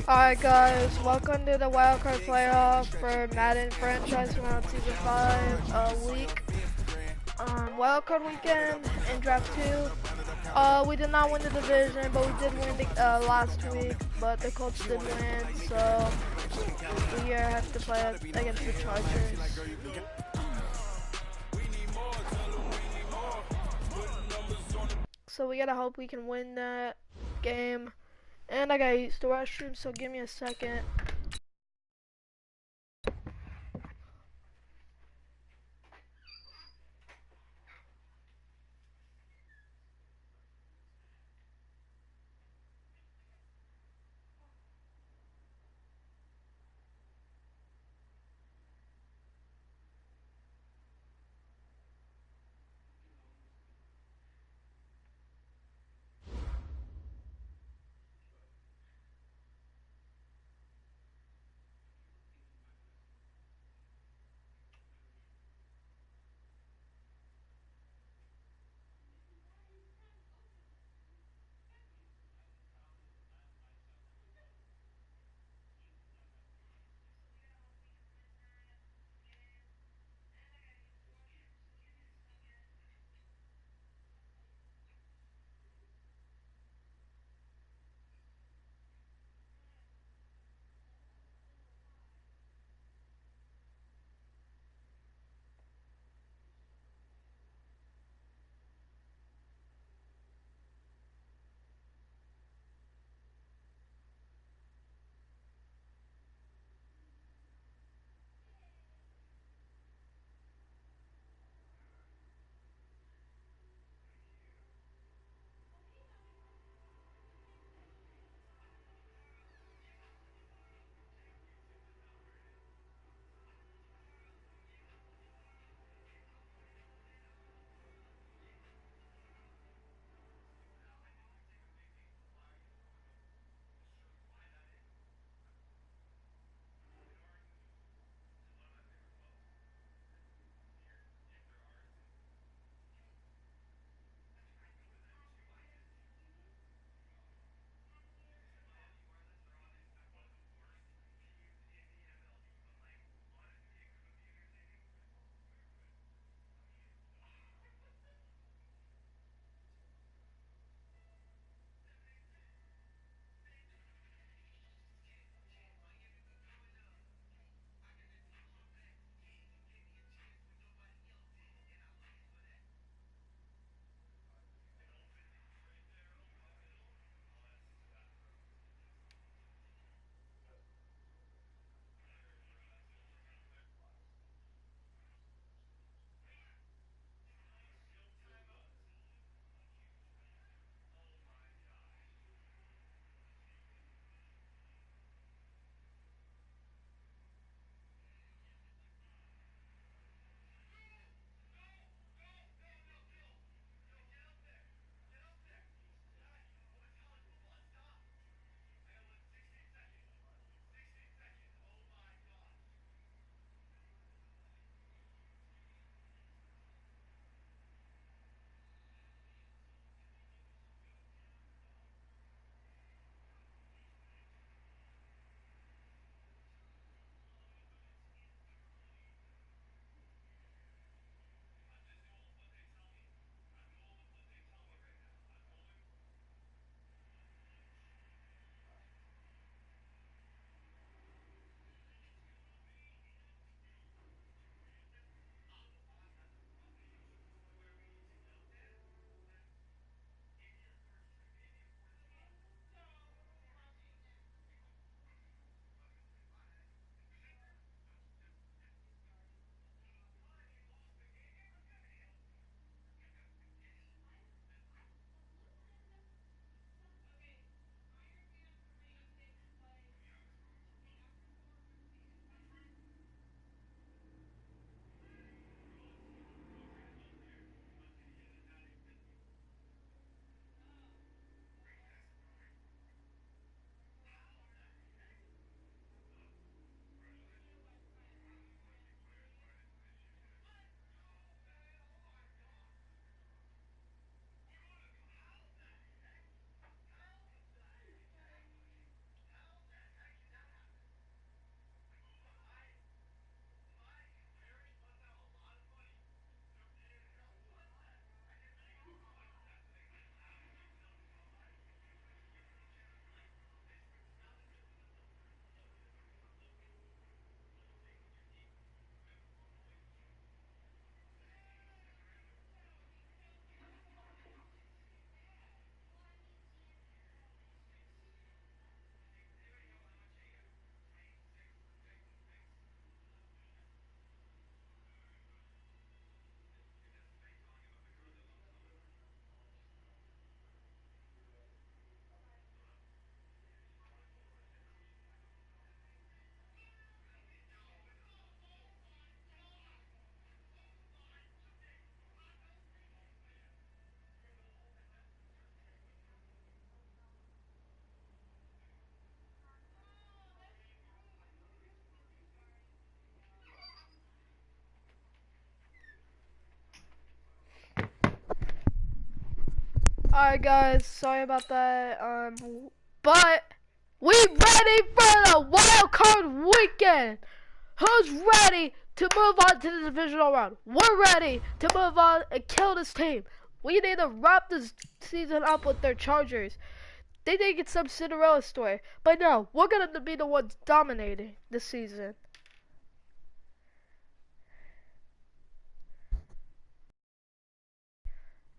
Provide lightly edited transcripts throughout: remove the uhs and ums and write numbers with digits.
Alright guys, welcome to the wildcard playoff for Madden franchise round season 5 week. Wildcard weekend in draft 2. We did not win the division, but we did win the, last week, but the Colts did win, so we have to play against the Chargers. So we gotta hope we can win that game. And I gotta use the restroom, so give me a second. Alright guys, sorry about that. But we ready for the wild card weekend. Who's ready to move on to the divisional round? We're ready to move on and kill this team. We need to wrap this season up with their Chargers. They think it's some Cinderella story, but no, we're gonna be the ones dominating this season.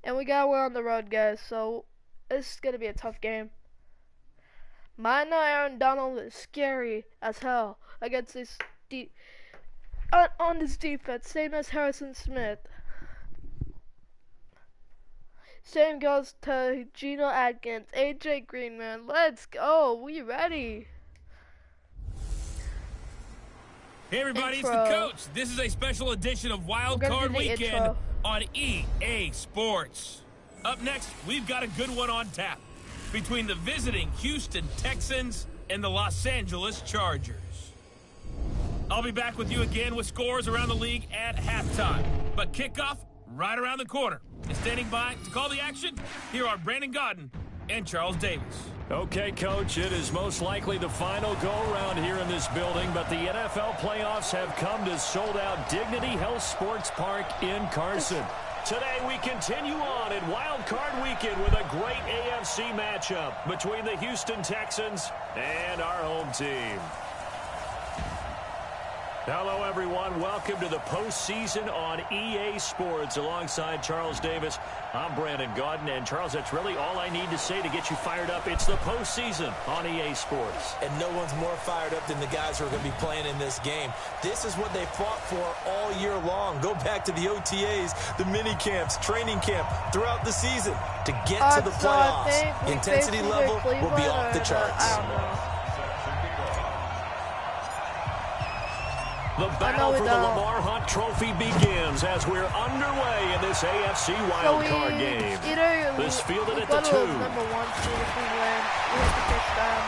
And we got one on the road, guys, so this is gonna be a tough game. Mine Aaron Donald is scary as hell against this on this defense, same as Harrison Smith. Same goes to Geno Atkins, AJ Green, man. Let's go. We ready. Hey everybody, It's the coach. This is a special edition of Wild Card Weekend on EA Sports. Up next, we've got a good one on tap between the visiting Houston Texans and the Los Angeles Chargers. I'll be back with you again with scores around the league at halftime. But kickoff right around the corner. And standing by to call the action, here are Brandon Godden and Charles Davis. Okay, Coach, it is most likely the final go-around here in this building, but the NFL playoffs have come to sold-out Dignity Health Sports Park in Carson. Today, we continue on in Wild Card Weekend with a great AFC matchup between the Houston Texans and our home team. Hello, everyone. Welcome to the postseason on EA Sports. Alongside Charles Davis, I'm Brandon Godden. And, Charles, that's really all I need to say to get you fired up. It's the postseason on EA Sports. And no one's more fired up than the guys who are going to be playing in this game. This is what they fought for all year long. Go back to the OTAs, the mini camps, training camp throughout the season to get to the playoffs. Intensity level will be off the charts. The battle for the Lamar Hunt Trophy begins as we're underway in this AFC wildcard game. This fielded at the 2. Number 1 seed if we win. We have to fix them.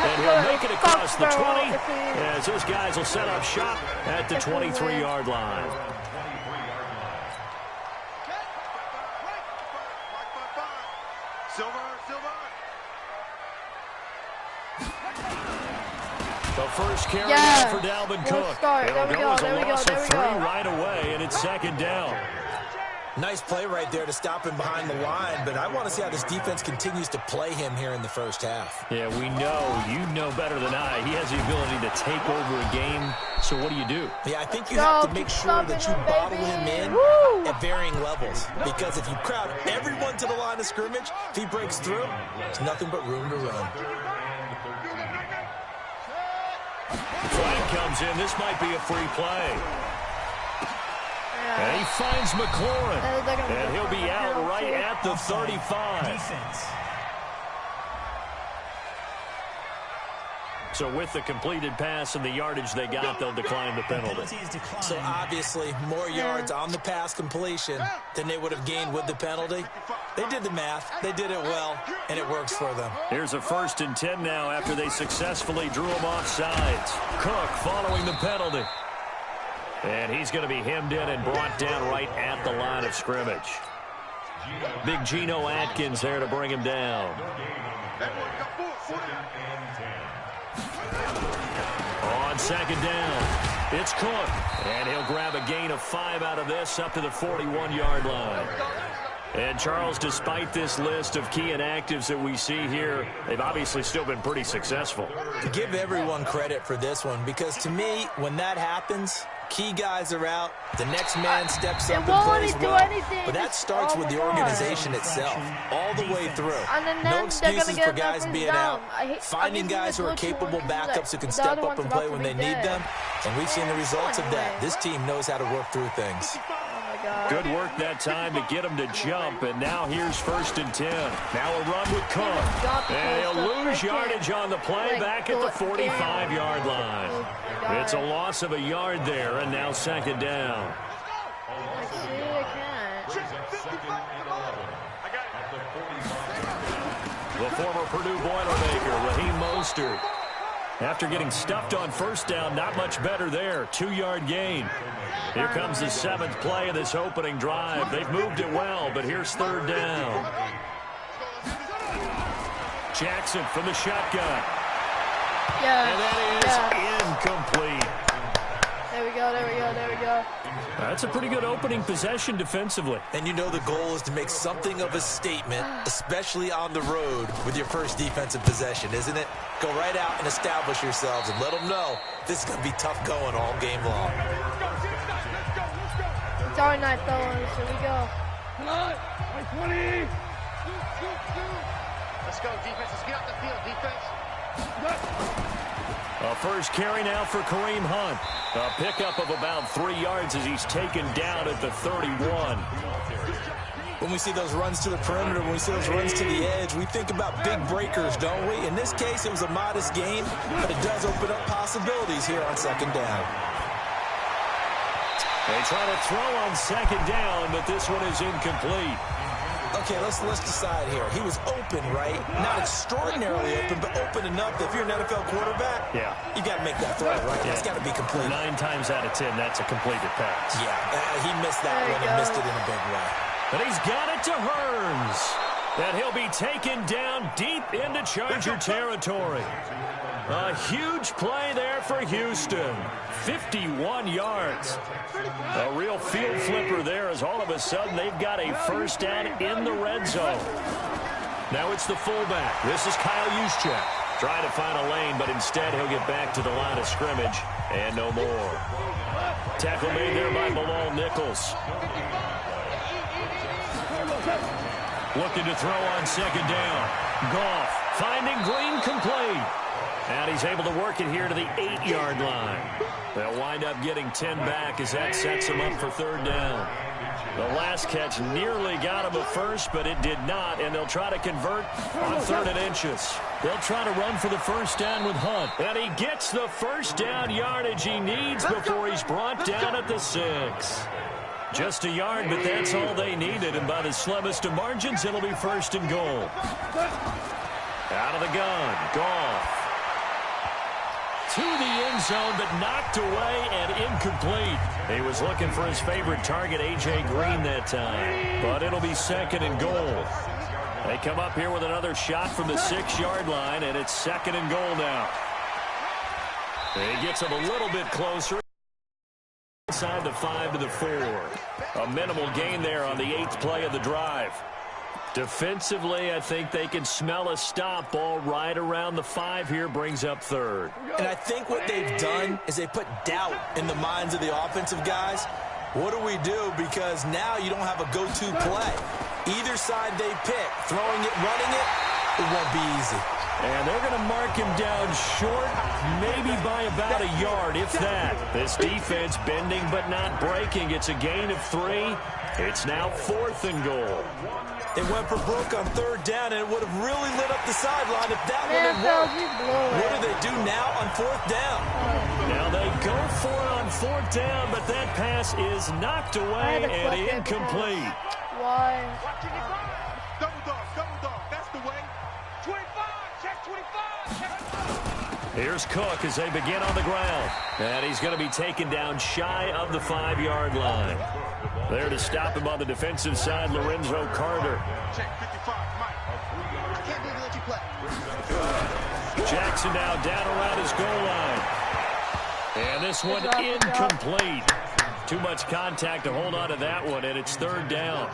And he'll make it across the 20 as his guys will set up shop at the 23-yard line. The first carry now for Dalvin Cook. It'll go as a loss of 3 right away, and it's second down. Nice play right there to stop him behind the line, but I want to see how this defense continues to play him here in the first half. Yeah, we know. You know better than I. He has the ability to take over a game, so what do? Yeah, I think you have to make sure that you bottle him in at varying levels, because if you crowd everyone to the line of scrimmage, if he breaks through, there's nothing but room to run. Flag comes in. This might be a free play. And he finds McLaurin. And he'll be out right at the 35. So with the completed pass and the yardage they got, they'll decline the penalty. So obviously, more yards on the pass completion than they would have gained with the penalty. They did the math. They did it well, and it works for them. Here's a 1st and 10 now after they successfully drew him off sides. Cook following the penalty. And he's going to be hemmed in and brought down right at the line of scrimmage. Big Geno Atkins there to bring him down. On second down, it's Cook. And he'll grab a gain of 5 out of this up to the 41-yard line. And, Charles, despite this list of key inactives that we see here, they've obviously still been pretty successful. To give everyone credit for this one, because to me, when that happens, key guys are out, the next man steps up and plays well, but that starts with the organization itself, all the way through. No excuses for guys being out, finding guys who are capable backups who can step up and play when they need them, and we've seen the results of that. This team knows how to work through things. Good work that time to get him to jump, and now here's 1st and 10. Now a run with Cook. And he'll lose yardage on the play back at the 45-yard line. It's a loss of a yard there, and now second down. The former Purdue Boilermaker, Raheem Mostert. After getting stuffed on 1st down, not much better there. 2-yard gain. Here comes the 7th play of this opening drive. They've moved it well, but here's 3rd down. Jackson from the shotgun. Yeah. And that is incomplete. There we go, there we go, there we go. That's a pretty good opening possession defensively. And you know the goal is to make something of a statement, especially on the road with your first defensive possession, isn't it? Go right out and establish yourselves and let them know this is going to be tough going all game long. It's our night, fellas. Here we go. 20. Let's go, defense. Let's get off the field, defense. A first carry now for Kareem Hunt. A pickup of about 3 yards as he's taken down at the 31. When we see those runs to the perimeter, when we see those runs to the edge, we think about big breakers, don't we? In this case, it was a modest gain, but it does open up possibilities here on second down. They try to throw on second down, but this one is incomplete. Okay, let's decide here. He was open, right? Not extraordinarily open, but open enough that if you're an NFL quarterback, you got to make that throw, right? It's got to be complete. 9 times out of 10, that's a completed pass. Yeah, he missed that one and missed it in a big way. But he's got it to Hearns. That he'll be taken down deep into Charger territory. A huge play there for Houston. 51 yards. A real field flipper there as all of a sudden they've got a first down in the red zone. Now it's the fullback. This is Kyle Juszczyk. Trying to find a lane, but instead he'll get back to the line of scrimmage. And no more. Tackle made there by Bilal Nichols. Looking to throw on second down. Goff finding Green complete. And he's able to work it here to the 8-yard line. They'll wind up getting 10 back as that sets them up for third down. The last catch nearly got him a first, but it did not, and they'll try to convert on 3rd and inches. They'll try to run for the first down with Hunt. And he gets the first down yardage he needs before he's brought down at the 6. Just a yard, but that's all they needed, and by the slimmest of margins, it'll be 1st and goal. Out of the gun, Goff. To the end zone, but knocked away and incomplete. He was looking for his favorite target, A.J. Green, that time. But it'll be 2nd and goal. They come up here with another shot from the 6-yard line, and it's 2nd and goal now. He gets him a little bit closer. Inside the 5 to the 4. A minimal gain there on the 8th play of the drive. Defensively, I think they can smell a stop. Ball right around the 5 here, brings up 3rd. And I think what they've done is they put doubt in the minds of the offensive guys. What do we do? Because now you don't have a go-to play. Either side they pick, throwing it, running it, it won't be easy. And they're going to mark him down short, maybe by about a yard, if that. This defense bending but not breaking. It's a gain of 3. It's now 4th and goal. They went for broke on 3rd down, and it would have really lit up the sideline if that one had worked. What do they do now on 4th down? Now they go for it on 4th down, but that pass is knocked away and incomplete. Why? Double dog, that's the way. 25, check 25. Here's Cook as they begin on the ground. And he's going to be taken down shy of the 5-yard line. There to stop him on the defensive side, Lorenzo Carter. Check 55, Mike. I can't believe you let you play. Jackson now down around his goal line. And this one incomplete. Too much contact to hold on to that one, and it's 3rd down.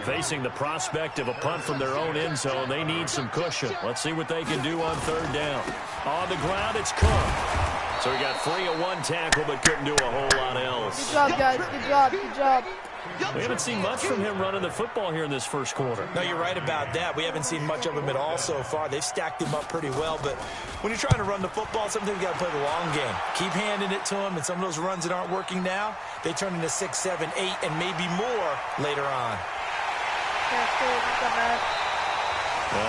Facing the prospect of a punt from their own end zone, they need some cushion. Let's see what they can do on 3rd down. On the ground, it's Cook. So he got 3 of 1 tackle, but couldn't do a whole lot else. Good job, guys. Good job. Good job. We haven't seen much from him running the football here in this first quarter. No, you're right about that. We haven't seen much of him at all so far. They've stacked him up pretty well, but when you're trying to run the football, sometimes you got to play the long game. Keep handing it to him, and some of those runs that aren't working now, they turn into 6, 7, 8, and maybe more later on.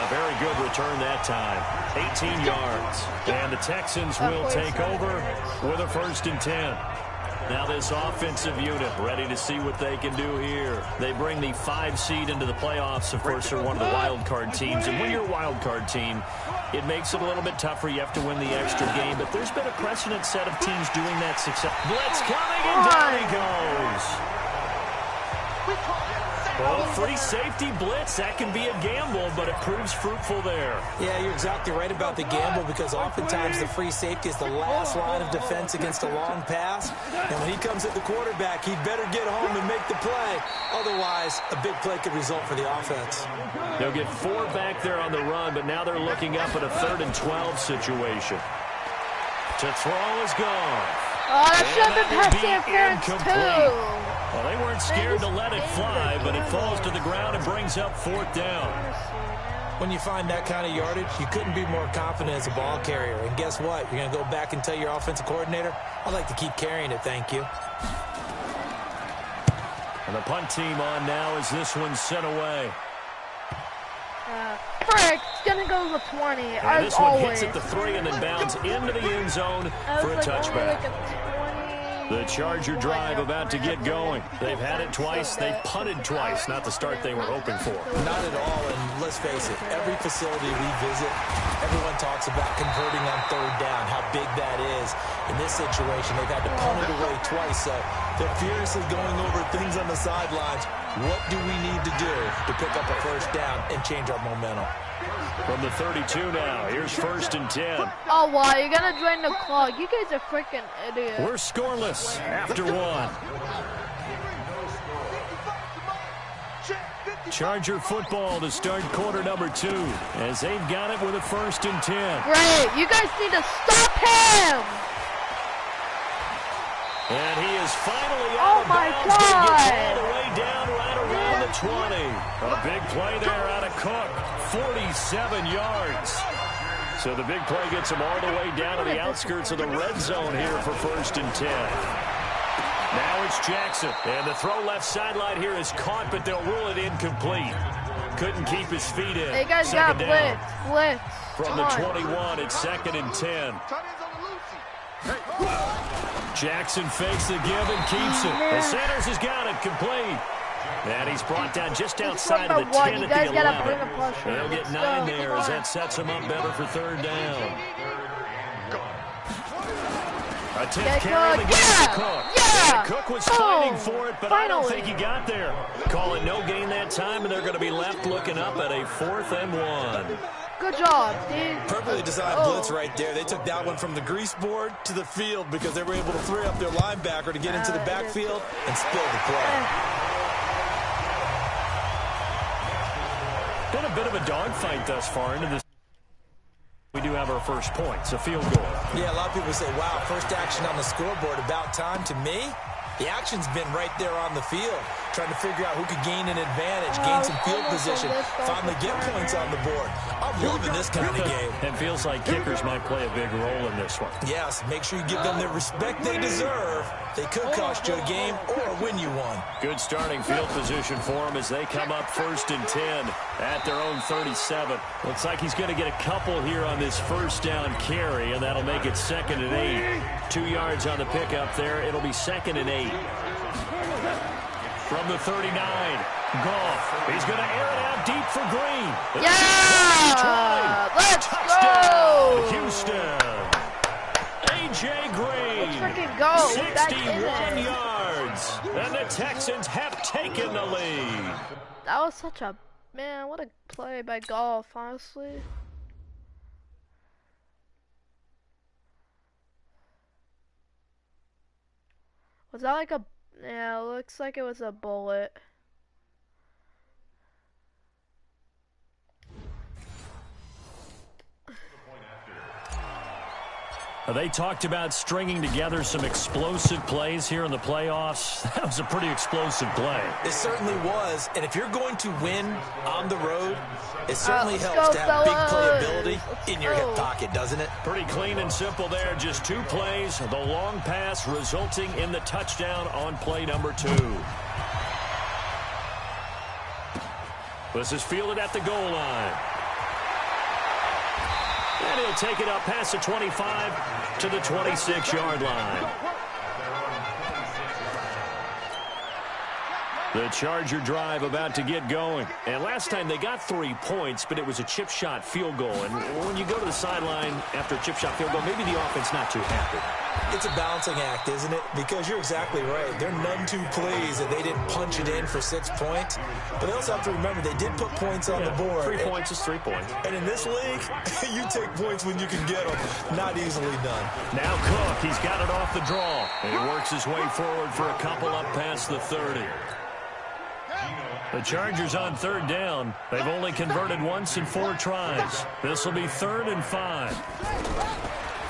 Very good return that time. 18 yards. And the Texans will take over with a 1st and 10. Now this offensive unit ready to see what they can do here. They bring the 5 seed into the playoffs. Of course, they're one of the wild card teams. And when you're a wild card team, it makes it a little bit tougher. You have to win the extra game. But there's been a precedent set of teams doing that success. Blitz coming, and down he goes. Well, free safety blitz, that can be a gamble, but it proves fruitful there. Yeah, you're exactly right about the gamble because oftentimes the free safety is the last line of defense against a long pass. And when he comes at the quarterback, he better get home and make the play. Otherwise, a big play could result for the offense. They'll get 4 back there on the run, but now they're looking up at a 3rd and 12 situation. To throw is gone. Oh, that should have been pass interference too. Well, they weren't scared to let it fly, but it falls to the ground and brings up 4th down. When you find that kind of yardage, you couldn't be more confident as a ball carrier. And guess what? You're going to go back and tell your offensive coordinator, I'd like to keep carrying it, thank you. And the punt team on now as this one's sent away. Frick, it's going to go to the 20, and as this one always. hits at the 3 and then bounds into the end zone for a touchback. The Charger drive about to get going. They've had it twice. They've punted twice. Not the start they were hoping for. Not at all, and let's face it, every facility we visit, everyone talks about converting on 3rd down, how big that is. In this situation, they've had to punt it away twice, so they're furiously going over things on the sidelines. What do we need to do to pick up a 1st down and change our momentum? From the 32 now, here's 1st and 10. Oh, wow, you're going to drain the clock. You guys are freaking idiots. We're scoreless after 1. Charger football to start quarter number 2 as they've got it with a 1st and 10. Great. You guys need to stop him. And he is finally out of bounds. He gets all the way down right around the 20. A big play there out of Cook. 47 yards. So the big play gets him all the way down to the outskirts of the red zone here for 1st and 10. Now it's Jackson. And the throw left sideline here is caught, but they'll rule it incomplete. Couldn't keep his feet in. Hey, guys got blitz. From the 21, it's 2nd and 10. Jackson fakes the give and keeps it. And Sanders has got it complete. And he's brought down just outside of the 10 at the 11. They'll get 9 there as that sets him up better for 3rd down. A 10th carry, the game to Cook. Yeah! Cook was fighting for it, but I don't think he got there. Call it no gain that time, and they're going to be left looking up at a 4th and 1. Good job, dude. Perfectly designed blitz right there. They took that one from the grease board to the field because they were able to free up their linebacker to get into the backfield and spill the play. Been a bit of a dogfight thus far into this. We do have our first point. It's a field goal. Yeah, a lot of people say, wow, first action on the scoreboard, about time. To me, the action's been right there on the field, trying to figure out who could gain an advantage, gain some field position, finally get points on the board. I'm loving this kind of game. It feels like kickers might play a big role in this one. Yes, make sure you give them the respect they deserve. They could cost you a game or win you one. Good starting field position for them as they come up 1st and 10 at their own 37. Looks like he's going to get a couple here on this 1st down carry, and that'll make it 2nd and 8. 2 yards on the pickup there. It'll be 2nd and 8. From the 39, Goff. He's going to air it out deep for Green. Yeah! Let's Touchdown, go! Houston. A.J. Green. Let's freaking go. 61 yards. And the Texans have taken the lead. That was such a, man, what a play by Goff, honestly. Was that like a, yeah, it looks like it was a bullet. They talked about stringing together some explosive plays here in the playoffs. That was a pretty explosive play. It certainly was. And if you're going to win on the road, it certainly helps to have big playability in your hip pocket, doesn't it? Pretty clean and simple there. Just 2 plays. The long pass resulting in the touchdown on play number 2. This is fielded at the goal line. And he'll take it up past the 25 to the 26-yard line. The Charger drive about to get going. And last time they got 3 points, but it was a chip shot field goal. And when you go to the sideline after a chip shot field goal, maybe the offense not too happy. It's a balancing act, isn't it? Because you're exactly right. They're none too pleased that they didn't punch it in for 6 points. But they also have to remember they did put points on the board. 3 points is 3 points. And in this league, you take points when you can get them. Not easily done. Now Cook, he's got it off the draw. And he works his way forward for a couple up past the 30. The Chargers on 3rd down. They've only converted once in 4 tries. This will be 3rd and 5.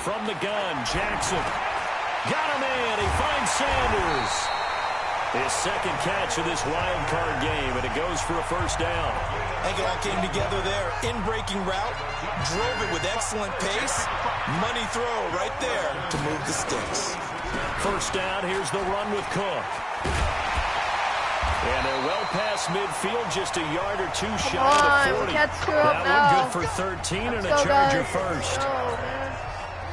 From the gun, Jackson. Got a man. He finds Sanders. His second catch of this wild card game, and it goes for a 1st down. I think it all came together there. In-breaking route. Drove it with excellent pace. Money throw right there to move the sticks. 1st down. Here's the run with Cook. And they're well past midfield, just a yard or 2 shy of the 40. We can't screw up that now. one good for 13 and a Charger first. Oh, man.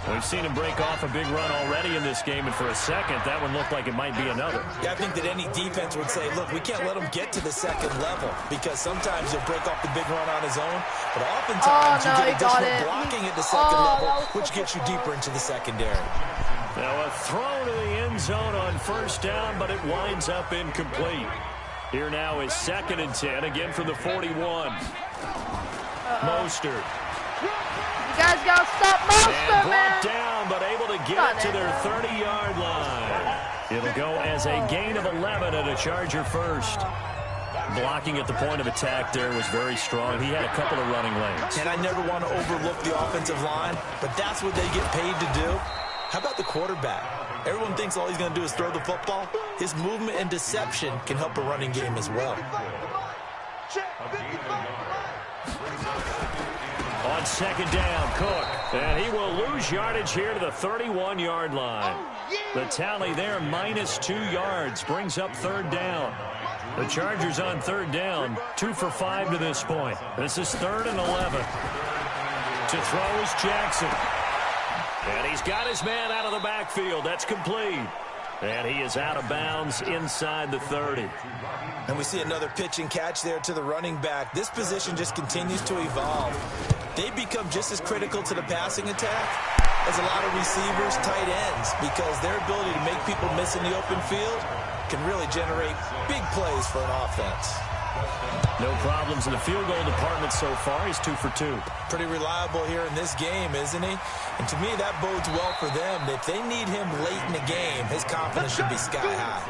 We've seen him break off a big run already in this game, and for a second, that one looked like it might be another. Yeah, I think that any defense would say, look, we can't let him get to the 2nd level because sometimes he'll break off the big run on his own, but oftentimes you get additional blocking at the 2nd level, which gets you deeper into the secondary. Now a throw to the end zone on 1st down, but it winds up incomplete. Here now is 2nd and 10, again from the 41. Mostert. You guys got to stop Mostert, man. Brought down, but able to get it to their 30-yard line. It'll go as a gain of 11 and a Charger first. Blocking at the point of attack there was very strong. He had a couple of running lanes. And I never want to overlook the offensive line, but that's what they get paid to do. How about the quarterback? Everyone thinks all he's going to do is throw the football. His movement and deception can help a running game as well. On 2nd down, Cook. And he will lose yardage here to the 31-yard line. The tally there, -2 yards, brings up 3rd down. The Chargers on 3rd down, 2 for 5 to this point. This is 3rd and 11. To throw is Jackson. And he's got his man out of the backfield. That's complete. And he is out of bounds inside the 30. And we see another pitch and catch there to the running back. This position just continues to evolve. They become just as critical to the passing attack as a lot of receivers, tight ends, because their ability to make people miss in the open field can really generate big plays for an offense. No problems in the field goal department so far. He's 2 for 2. Pretty reliable here in this game, isn't he? And to me, that bodes well for them. If they need him late in the game, his confidence should be sky high.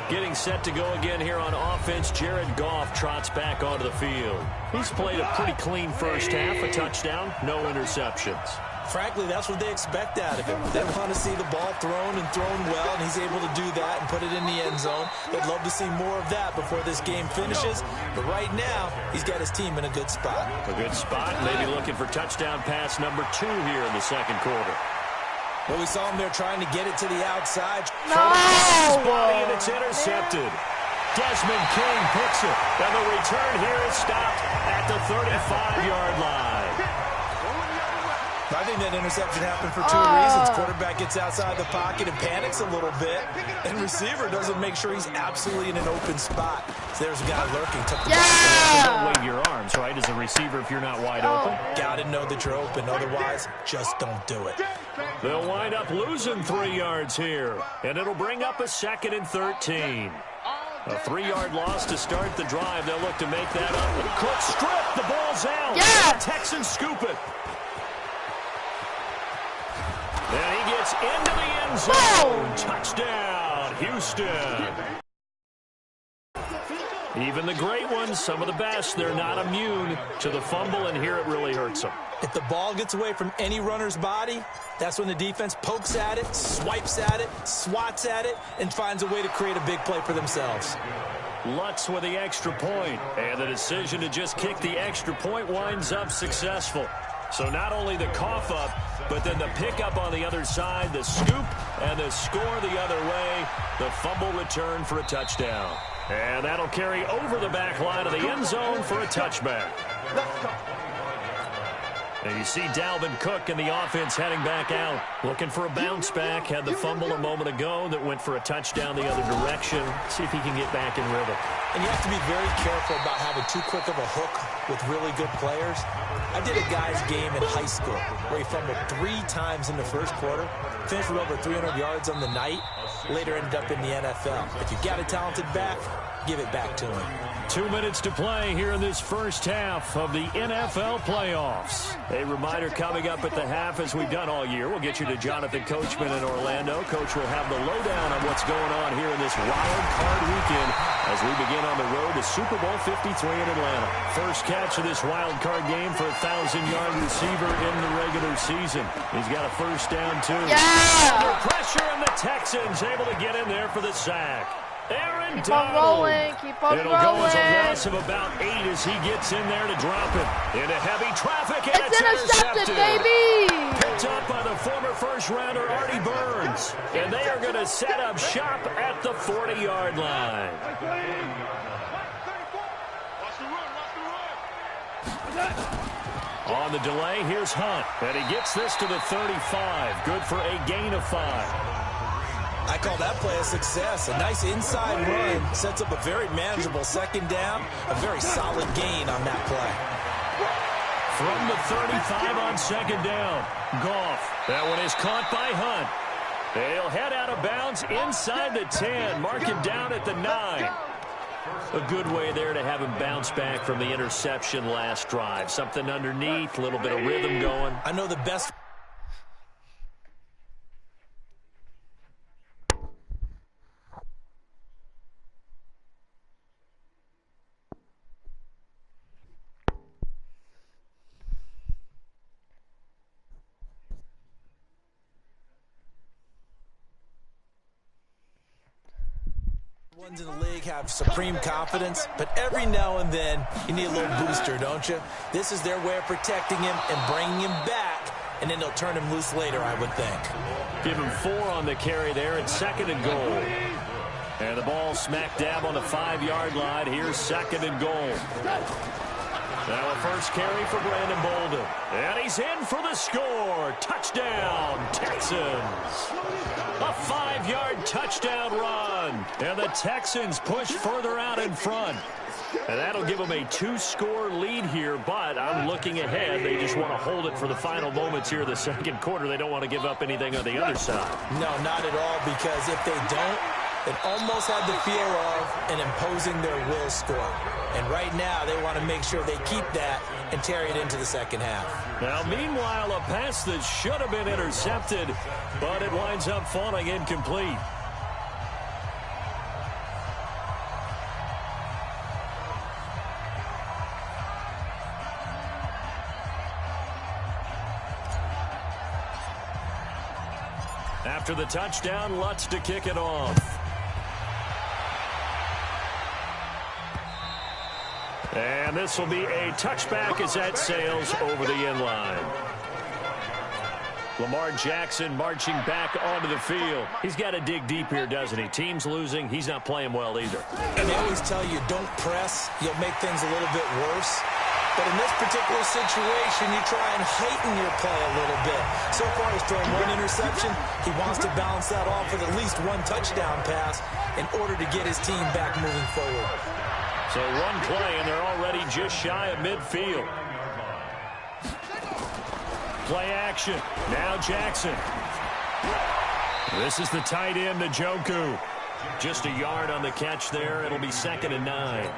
Getting set to go again here on offense, Jared Goff trots back onto the field. He's played a pretty clean first half, a touchdown, no interceptions. Frankly, that's what they expect out of him. They want to see the ball thrown and thrown well, and he's able to do that and put it in the end zone. They'd love to see more of that before this game finishes. But right now, he's got his team in a good spot. A good spot, maybe looking for touchdown pass number 2 here in the 2nd quarter. Well, we saw him there trying to get it to the outside. No! Body, and it's intercepted. Desmond King picks it. And the return here is stopped at the 35-yard line. I think that interception happened for 2 reasons. Quarterback gets outside the pocket and panics a little bit, and receiver doesn't make sure he's absolutely in an open spot. So there's a guy lurking. Took the Don't wave your arms, right, as a receiver if you're not wide open. Got to know that you're open. Otherwise, just don't do it. They'll wind up losing 3 yards here, and it'll bring up a 2nd and 13. A 3-yard loss to start the drive. They'll look to make that up. Cook strip. The ball's out. Yeah. The Texans scoop it. And he gets into the end zone. Touchdown, Houston. Even the great ones, some of the best, they're not immune to the fumble, and here it really hurts them. If the ball gets away from any runner's body, that's when the defense pokes at it, swipes at it, swats at it, and finds a way to create a big play for themselves. Lutz with the extra point, and the decision to just kick the extra point winds up successful. So not only the cough up, but then the pickup on the other side, the scoop, and the score the other way, the fumble return for a touchdown. And that'll carry over the back line of the end zone for a touchback. And you see Dalvin Cook and the offense heading back out. Looking for a bounce back. Had the fumble a moment ago that went for a touchdown the other direction. See if he can get back in rhythm. And you have to be very careful about having too quick of a hook with really good players. I did a guy's game in high school where he fumbled 3 times in the first quarter, finished with over 300 yards on the night, later ended up in the NFL. If you've got a talented back, give it back to him. 2 minutes to play here in this first half of the NFL playoffs. A reminder coming up at the half, as we've done all year. We'll get you to Jonathan Coachman in Orlando. Coach will have the lowdown on what's going on here in this wild card weekend as we begin on the road to Super Bowl 53 in Atlanta. First catch of this wild card game for a 1,000-yard receiver in the regular season. He's got a first down, too. Yeah! Under pressure, and the Texans able to get in there for the sack. Aaron Keep on rolling. Keep on rolling. It'll go as a loss of about 8 as he gets in there to drop it into heavy traffic, and it's intercepted, baby. Picked up by the former first-rounder Artie Burns, and they are going to set up shop at the 40-yard line. On the delay, here's Hunt, and he gets this to the 35. Good for a gain of 5. I call that play a success. A nice inside run sets up a very manageable second down. A very solid gain on that play. From the 35 on second down, Goff. That one is caught by Hunt. They'll head out of bounds inside the 10. Mark him down at the 9. A good way there to have him bounce back from the interception last drive. Something underneath, a little bit of rhythm going. I know the best... ones in the league have supreme confidence, but every now and then you need a little booster, don't you? This is their way of protecting him and bringing him back, and then they'll turn him loose later, I would think. Give him 4 on the carry there at 2nd and goal. And the ball smack dab on the 5-yard line. Here's 2nd and goal. Now a first carry for Brandon Bolden. And he's in for the score. Touchdown, Texans. A 5-yard touchdown run. And the Texans push further out in front. And that'll give them a 2-score lead here, but I'm looking ahead. They just want to hold it for the final moments here of the second quarter. They don't want to give up anything on the other side. No, not at all, because if they don't, it almost had the feel of an imposing their will score. And right now, they want to make sure they keep that and carry it into the second half. Now, meanwhile, a pass that should have been intercepted, but it winds up falling incomplete. After the touchdown, Lutz to kick it off. And this will be a touchback as that sails over the end line. Lamar Jackson marching back onto the field. He's got to dig deep here, doesn't he? Team's losing. He's not playing well either. And they always tell you, don't press. You'll make things a little bit worse. But in this particular situation, you try and heighten your play a little bit. So far, he's thrown 1 interception. He wants to balance that off with at least 1 touchdown pass in order to get his team back moving forward. So 1 play, and they're already just shy of midfield. Play action. Now Jackson. This is the tight end, Njoku. Just a yard on the catch there. It'll be 2nd and 9.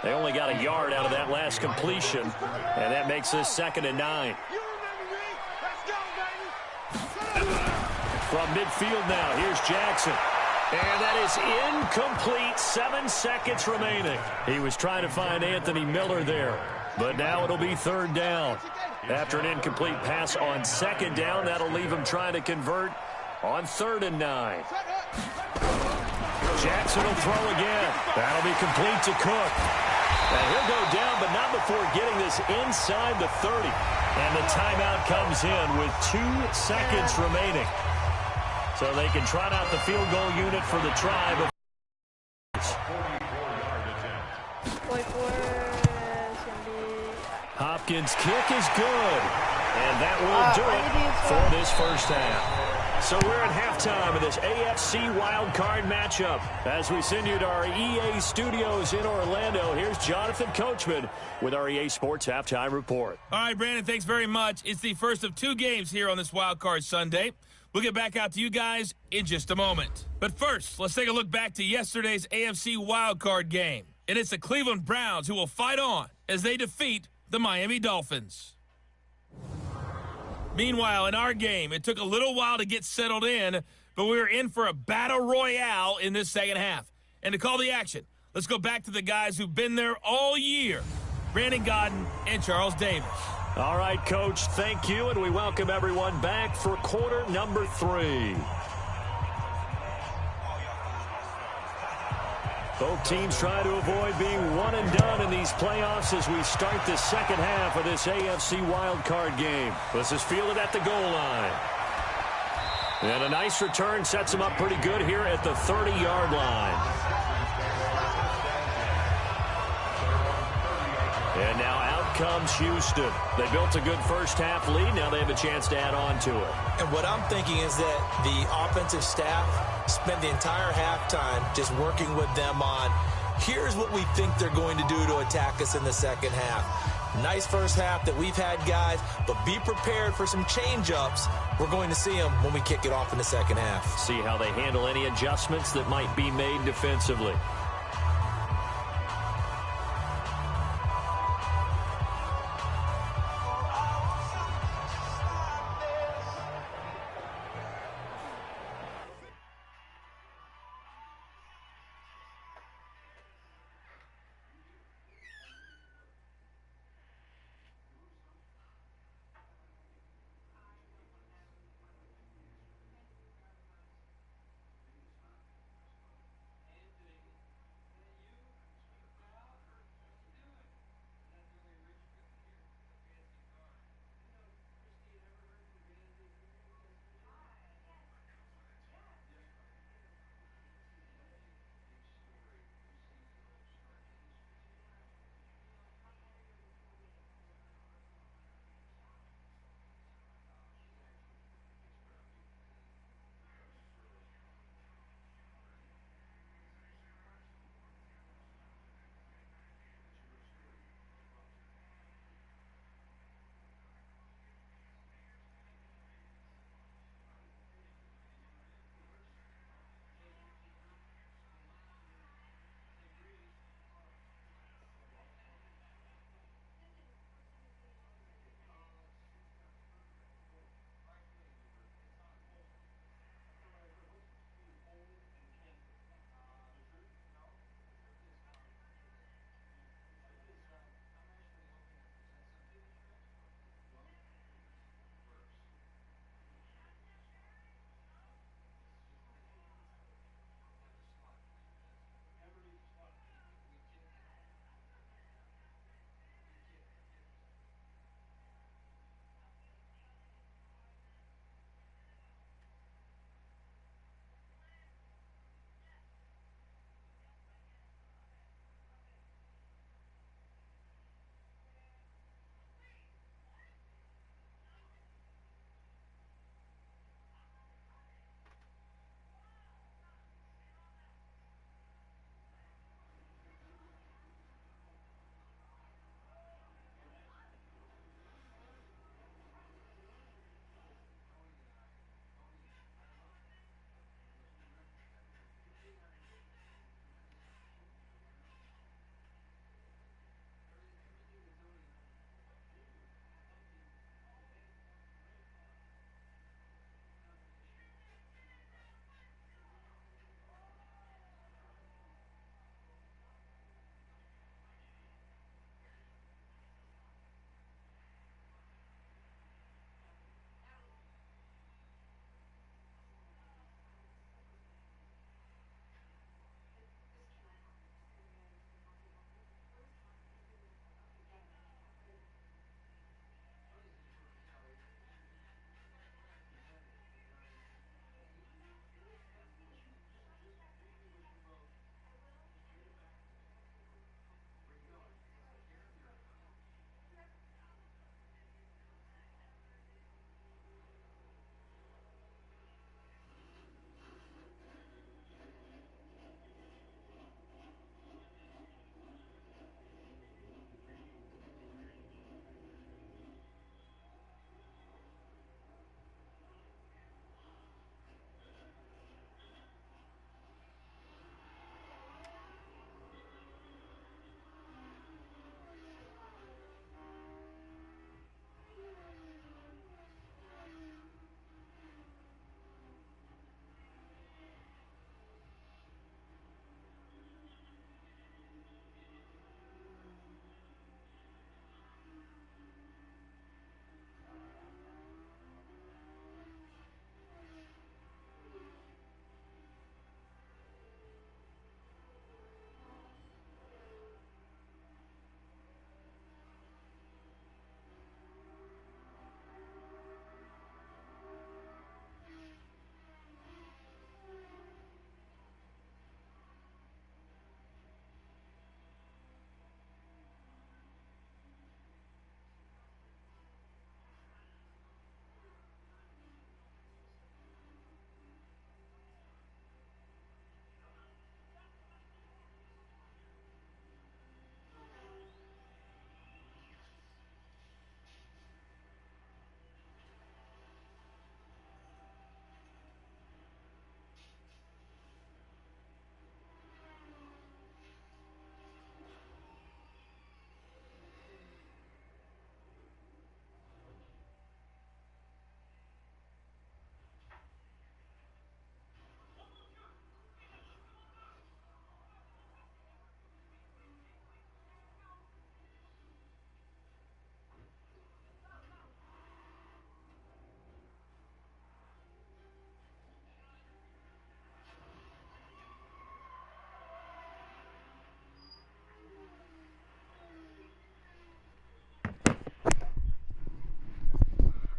They only got a yard out of that last completion, and that makes this 2nd and 9. From midfield now, here's Jackson. And that is incomplete. 7 seconds remaining. He was trying to find Anthony Miller there, but now it'll be 3rd down. After an incomplete pass on 2nd down, that'll leave him trying to convert on 3rd and 9. Jackson will throw again. That'll be complete to Cook. And he'll go down, but not before getting this inside the 30. And the timeout comes in with 2 seconds remaining. So they can trot out the field goal unit for the tribe. Hopkins' kick is good. And that will do it for this first half. So we're at halftime of this AFC wildcard matchup. As we send you to our EA studios in Orlando, here's Jonathan Coachman with our EA Sports Halftime Report. All right, Brandon, thanks very much. It's the first of 2 games here on this wildcard Sunday. We'll get back out to you guys in just a moment. But first, let's take a look back to yesterday's AFC wildcard game. And it's the Cleveland Browns who will fight on as they defeat the Miami Dolphins. Meanwhile, in our game, it took a little while to get settled in, but we were in for a battle royale in this second half. And to call the action, let's go back to the guys who've been there all year, Brandon Godden and Charles Davis. All right, Coach, thank you, and we welcome everyone back for quarter number 3. Both teams try to avoid being one and done in these playoffs as we start the second half of this AFC wildcard game. This is fielded at the goal line. And a nice return sets them up pretty good here at the 30-yard line. And now out comes Houston. They built a good first half lead. Now they have a chance to add on to it. And what I'm thinking is that the offensive staff spent the entire halftime just working with them on, here's what we think they're going to do to attack us in the second half. Nice first half that we've had, guys, but be prepared for some change-ups. We're going to see them when we kick it off in the second half. See how they handle any adjustments that might be made defensively.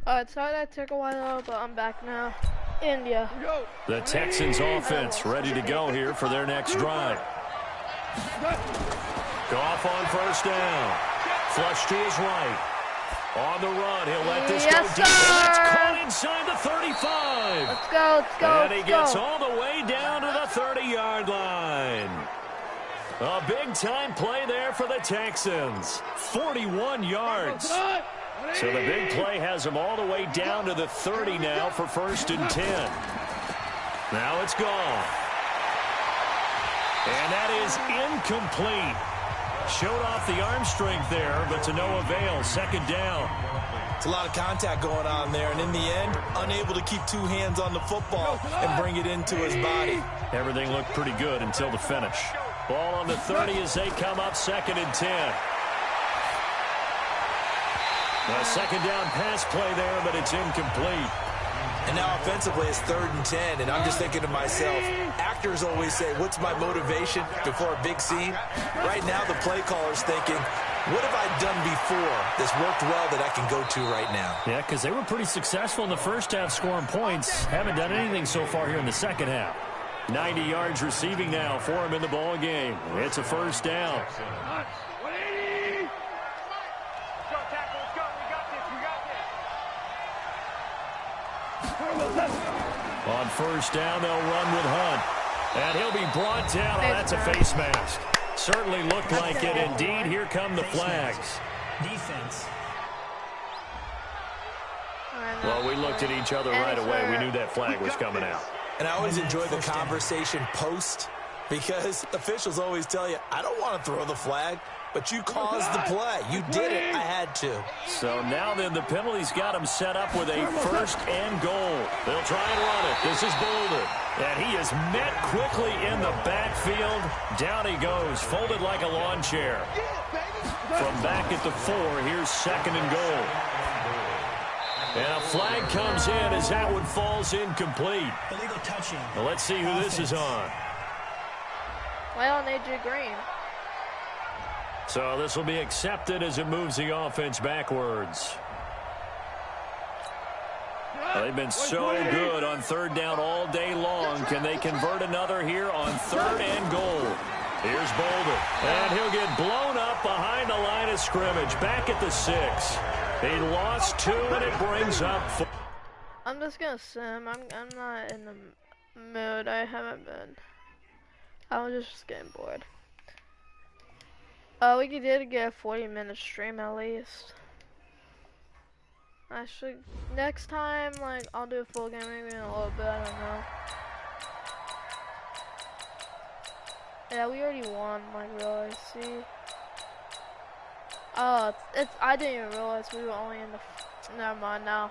Sorry that took a while, but I'm back now. India. The Texans offense ready to go here for their next drive. Goff on first down. Flush to his right. On the run, he'll let this go deep. That's caught inside the 35. Let's go, let's go, and he gets all the way down to the 30-yard line. A big-time play there for the Texans. 41 yards. So the big play has him all the way down to the 30 now for 1st and 10. Now it's gone. And that is incomplete. Showed off the arm strength there, but to no avail. 2nd down. It's a lot of contact going on there, and in the end, unable to keep 2 hands on the football and bring it into his body. Everything looked pretty good until the finish. Ball on the 30 as they come up 2nd and 10. A 2nd down pass play there, but it's incomplete. And now offensively it's 3rd and 10, and I'm just thinking to myself, actors always say, what's my motivation before a big scene? Right now the play caller's thinking, what have I done before that's worked well that I can go to right now? Yeah, because they were pretty successful in the first half scoring points. Haven't done anything so far here in the second half. 90 yards receiving now for him in the ball game. It's a 1st down. On 1st down, they'll run with Hunt. And he'll be brought down. Oh, that's a face mask. Certainly looked like it. Indeed, here come the flags. Defense. Well, we looked at each other right away. We knew that flag was coming out. And I always enjoy the conversation post, because officials always tell you, I don't want to throw the flag, but you caused the play. You did it. I had to. So now then the penalty's got him set up with a 1st and goal. They'll try and run it. This is Bolden. And he is met quickly in the backfield. Down he goes, folded like a lawn chair. From back at the 4, here's 2nd and goal. And a flag comes in as that one falls incomplete. Illegal touching. Well, let's see who this is on. Well, on AJ Green. So this will be accepted as it moves the offense backwards. Well, they've been so good on 3rd down all day long. Can they convert another here on 3rd and goal? Here's Bolden. And he'll get blown up behind the line of scrimmage. Back at the 6. He lost 2, and it brings up 4. I'm just gonna sim. I'm not in the mood. I haven't been. I was just getting bored. We did get a 40-minute stream at least. Actually, next time, like, I'll do a full game maybe in a little bit. I don't know. Yeah, we already won. Like, really. See. Oh, I didn't even realize we were only in the. Never mind now.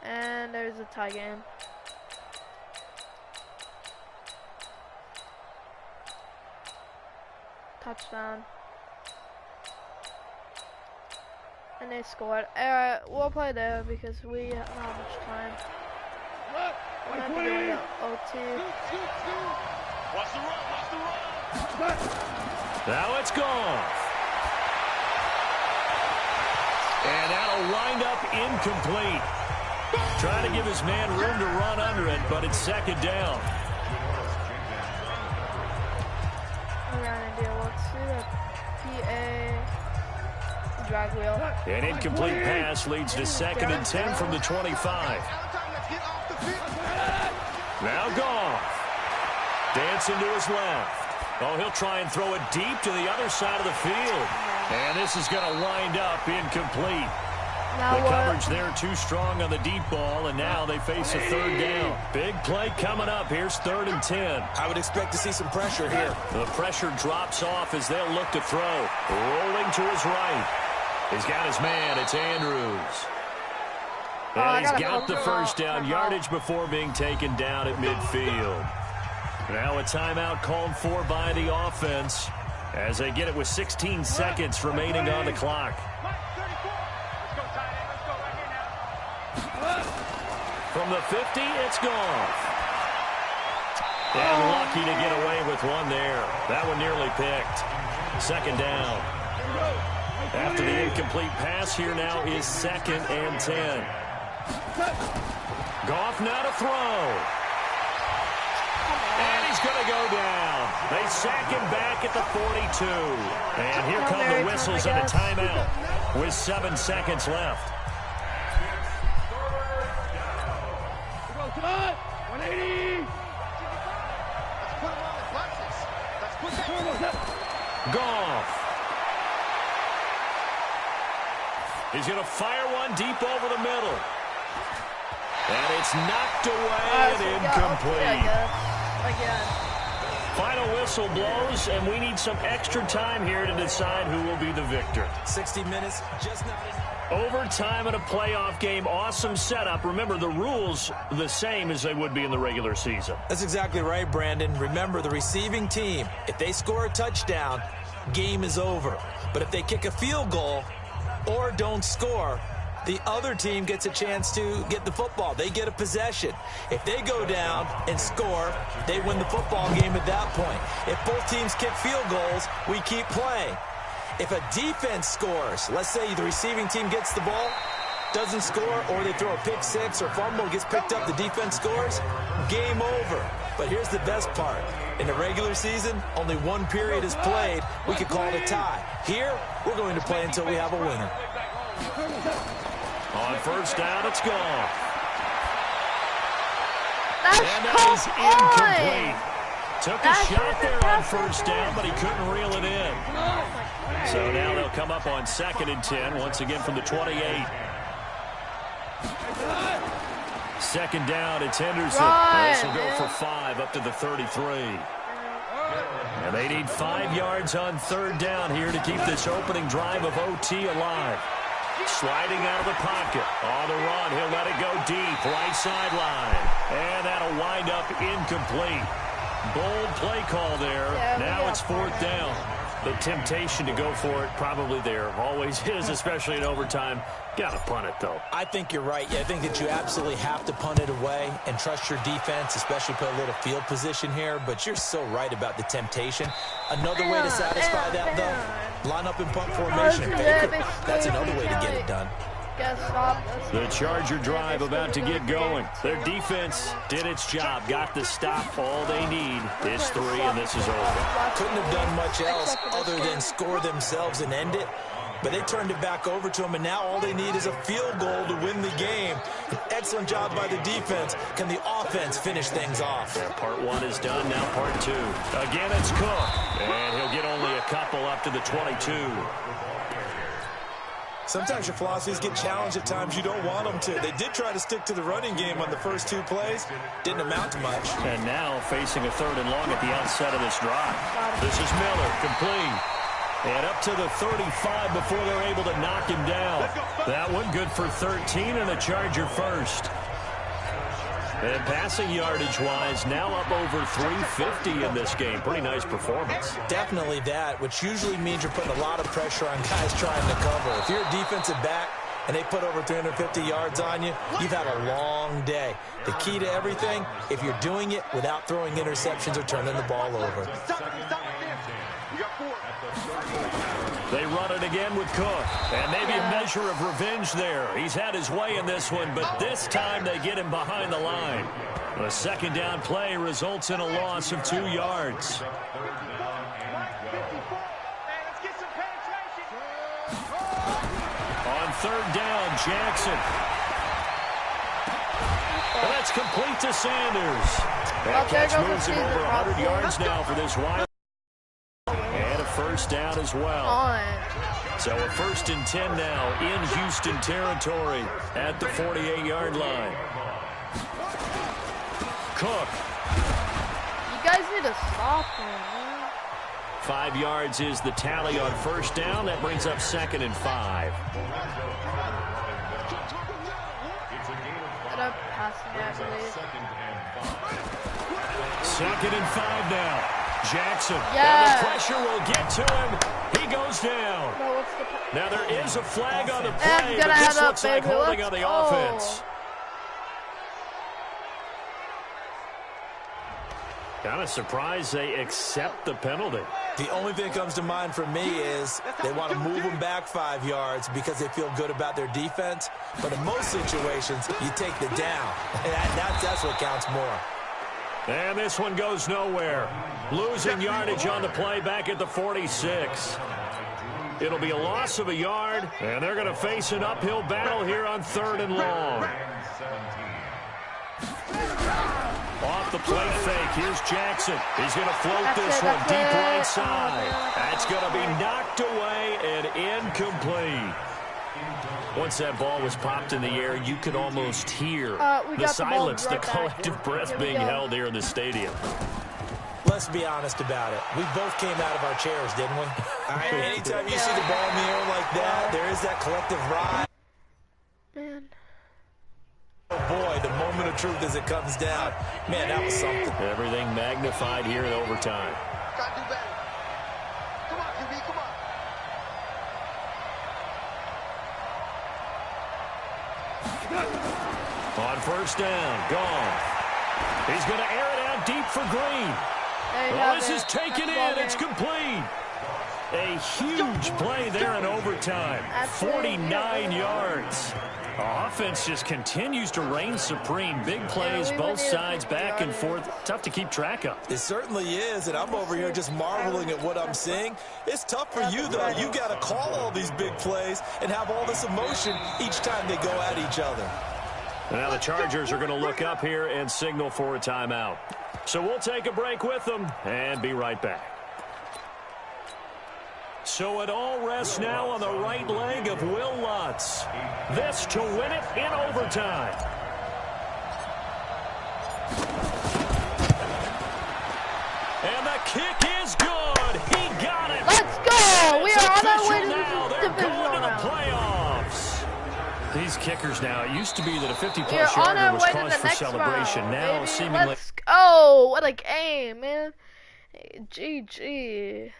And there's a tie game. Touchdown. And they scored. Alright, we'll play there because we don't have much time. We might be doing an OT. Watch the run, watch the run. Now it's gone. And that'll wind up incomplete. Trying to give his man room to run under it, but it's 2nd down. Drag wheel. An incomplete pass leads to 2nd and 10 from the 25. Now Goff. Dancing to his left. Oh, he'll try and throw it deep to the other side of the field. And this is going to wind up incomplete. Now the coverage there too strong on the deep ball, and now they face a 3rd down. Big play coming up. Here's 3rd and 10. I would expect to see some pressure here. The pressure drops off as they'll look to throw. Rolling to his right. He's got his man. It's Andrews. And he's got the 1st down yardage before being taken down at midfield. Now a timeout called for by the offense as they get it with 16 seconds remaining on the clock. From the 50, it's gone. And lucky to get away with one there. That one nearly picked. Second down. After the incomplete pass, here now is 2nd and 10. Goff now to throw. And he's going to go down. They sack him back at the 42. And here come the whistles and a timeout with 7 seconds left. Come on, 180. Let's put him on the buses. Let's put that. Goff. He's going to fire one deep over the middle. And it's knocked away and incomplete. Again. Final whistle blows, and we need some extra time here to decide who will be the victor. 60 minutes, just not enough. Overtime in a playoff game, awesome setup. Remember, the rules the same as they would be in the regular season. That's exactly right, Brandon. Remember, the receiving team, if they score a touchdown, game is over. But if they kick a field goal or don't score, the other team gets a chance to get the football. They get a possession. If they go down and score, they win the football game at that point. If both teams kick field goals, we keep playing. If a defense scores, let's say the receiving team gets the ball, doesn't score, or they throw a pick six or fumble, gets picked up, the defense scores, game over. But here's the best part. In the regular season, only one period is played. We could call it a tie. Here, we're going to play until we have a winner. On first down, it's gone. And that is incomplete. Took a shot there on first down, but he couldn't reel it in. So now they'll come up on 2nd and 10, once again from the 28. Second down, it's Henderson. This will go for 5 up to the 33. And they need 5 yards on third down here to keep this opening drive of OT alive. Sliding out of the pocket. On the run, he'll let it go deep. Right sideline. And that'll wind up incomplete. Bold play call there. Now it's 4th down. The temptation to go for it probably there. Always is, especially in overtime. Got to punt it, though. I think you're right. Yeah, I think that you absolutely have to punt it away and trust your defense, especially put a little field position here. But you're so right about the temptation. Another way to satisfy that, though, line up in punt formation. Baker, that's another way to get it done. The Charger drive about to get going. Their defense did its job, got the stop. All they need is 3, and this is over. Couldn't have done much else other than score themselves and end it. But they turned it back over to them, and now all they need is a field goal to win the game. An excellent job by the defense. Can the offense finish things off? Yeah, part 1 is done, now part 2. Again, it's Cook, and he'll get only a couple up to the 22. Sometimes your philosophies get challenged at times you don't want them to. They did try to stick to the running game on the first 2 plays. Didn't amount to much. And now facing a 3rd and long at the outset of this drive. This is Miller, complete. And up to the 35 before they're able to knock him down. That one good for 13 and a Charger first. And passing yardage-wise, now up over 350 in this game. Pretty nice performance. Definitely that, which usually means you're putting a lot of pressure on guys trying to cover. If you're a defensive back and they put over 350 yards on you, you've had a long day. The key to everything, if you're doing it without throwing interceptions or turning the ball over. They run it again with Cook. And maybe a measure of revenge there. He's had his way in this one, but this time they get him behind the line. The second down play results in a loss of 2 yards. On third down, Jackson. And that's complete to Sanders. That catch moves him over 100 yards now for this wild. And a first down as well. So a 1st and 10 now in Houston territory at the 48-yard line. Cook. You guys need to stop him, man. 5 yards is the tally on first down. That brings up 2nd and 5. Get up, passing that, please. 2nd and 5 now. Jackson. Yeah. And the pressure will get to him. He goes down. No, now there is a flag on the play, but this looks like holding on the offense. Kind of surprised they accept the penalty. The only thing that comes to mind for me is they want to move them back 5 yards because they feel good about their defense. But in most situations, you take the down. That's what counts more. And this one goes nowhere. Losing yardage on the play back at the 46. It'll be a loss of a yard, and they're going to face an uphill battle here on 3rd and long. Off the play fake, here's Jackson. He's going to float this one deep right side. That's going to be knocked away and incomplete. Once that ball was popped in the air, you could almost hear the silence, the collective breath being held here in the stadium. Let's be honest about it. We both came out of our chairs, didn't we? Anytime you see the ball in the air like that, there is that collective ride. Man. Oh boy, the moment of truth as it comes down. Man, that was something. Everything magnified here in overtime. Gotta do better. Come on, QB, come on. On 1st down, gone. He's going to air it out deep for Green. Oh, this is taken in. It's complete. A huge play there in overtime. 49 yards. Offense just continues to reign supreme. Big plays, both sides, back and forth. Tough to keep track of. It certainly is, and I'm over here just marveling at what I'm seeing. It's tough for you, though. You got to call all these big plays and have all this emotion each time they go at each other. Now the Chargers are going to look up here and signal for a timeout. So we'll take a break with them and be right back. So it all rests now on the right leg of Will Lutz. This to win it in overtime. And the kick is good. He got it. Let's go. We are on our way to now. the They're divisional going to the round. playoffs. These kickers now, it used to be that a 50-plus yarder was cause for celebration. Round, now, baby. seemingly... Let's go. What a game, man. GG.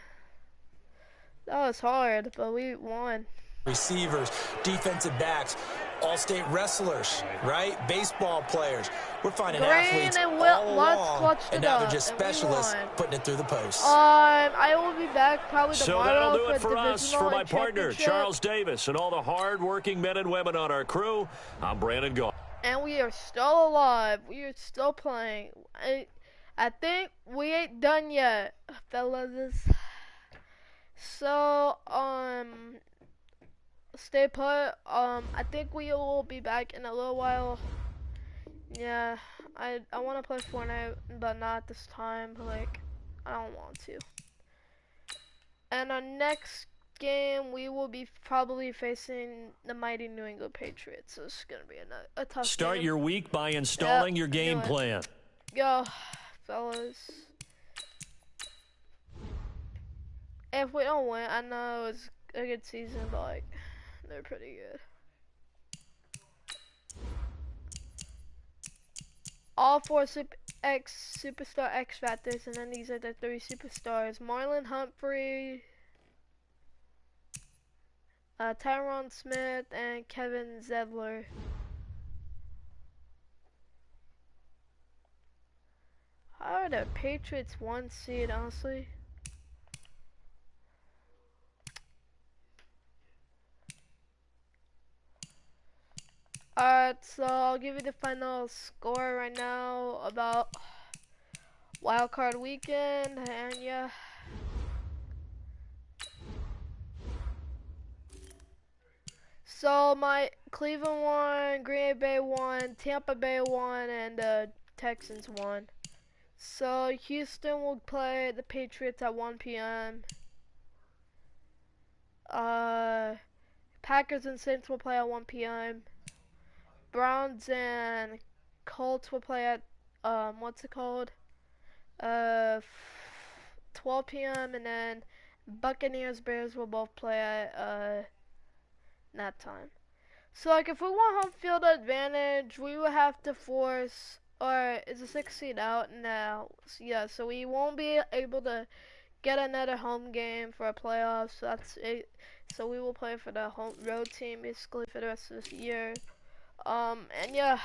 That was hard, but we won. Receivers, defensive backs, all-state wrestlers, right? Baseball players. We're finding athletes and all along, clutched and it now up, they're just and we specialists won. putting it through the post. I will be back probably So tomorrow that'll do it for us. divisional For my and partner, championship. Charles Davis, and all the hard-working men and women on our crew, I'm Brandon Gaw. And we are still alive. We are still playing. I think we ain't done yet, fellas. So, stay put. I think we will be back in a little while. Yeah, I want to play Fortnite, but not this time. Like, I don't want to. And our next game, we will be probably facing the mighty New England Patriots. So it's gonna be a tough Start game. your week by installing your game plan. Go, fellas. If we don't win, I know it's a good season, but like, they're pretty good. All 4 Superstar X Factors, and then these are the 3 superstars: Marlon Humphrey, Tyron Smith, and Kevin Zedler. How are the Patriots 1 seed, honestly? Alright, so I'll give you the final score right now about wildcard weekend, and yeah. So my Cleveland won, Green Bay won, Tampa Bay won, and the Texans won. So Houston will play the Patriots at 1 p.m. Packers and Saints will play at 1 p.m. Browns and Colts will play at, what's it called? 12 p.m. And then Buccaneers, Bears will both play at, that time. So, like, if we want home field advantage, we will have to force, or is the 6th seed out now? Yeah, so we won't be able to get another home game for a playoffs. So that's it. So we will play for the home road team basically for the rest of this year. And yeah.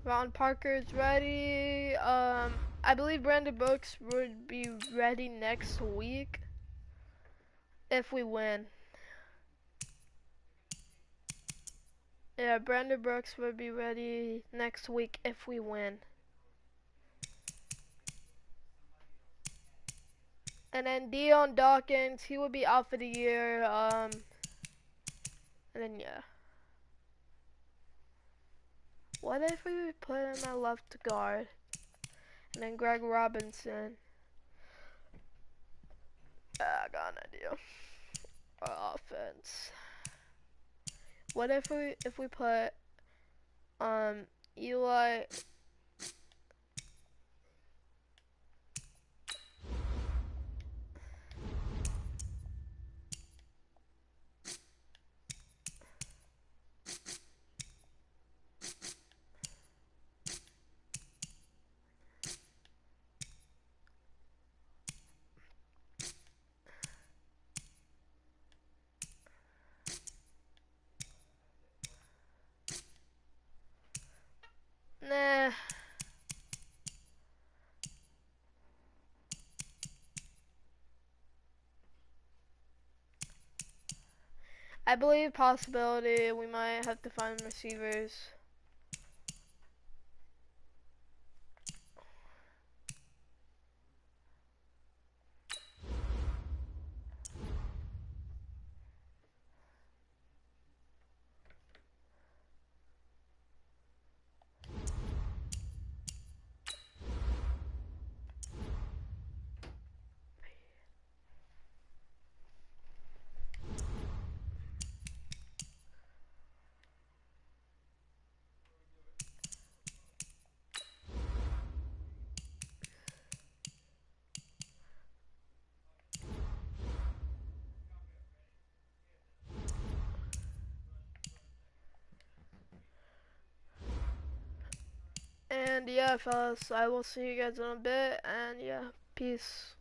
Ron Parker's ready. I believe Brandon Brooks would be ready next week if we win. Yeah, Brandon Brooks would be ready next week if we win. And then Dion Dawkins, he would be out for the year. And then yeah. What if we put him at left guard? And then Greg Robinson. I got an idea. Our offense. What if we put Eli? Nah. I believe possibility we might have to find receivers. And yeah, fellas, I will see you guys in a bit. And yeah, peace.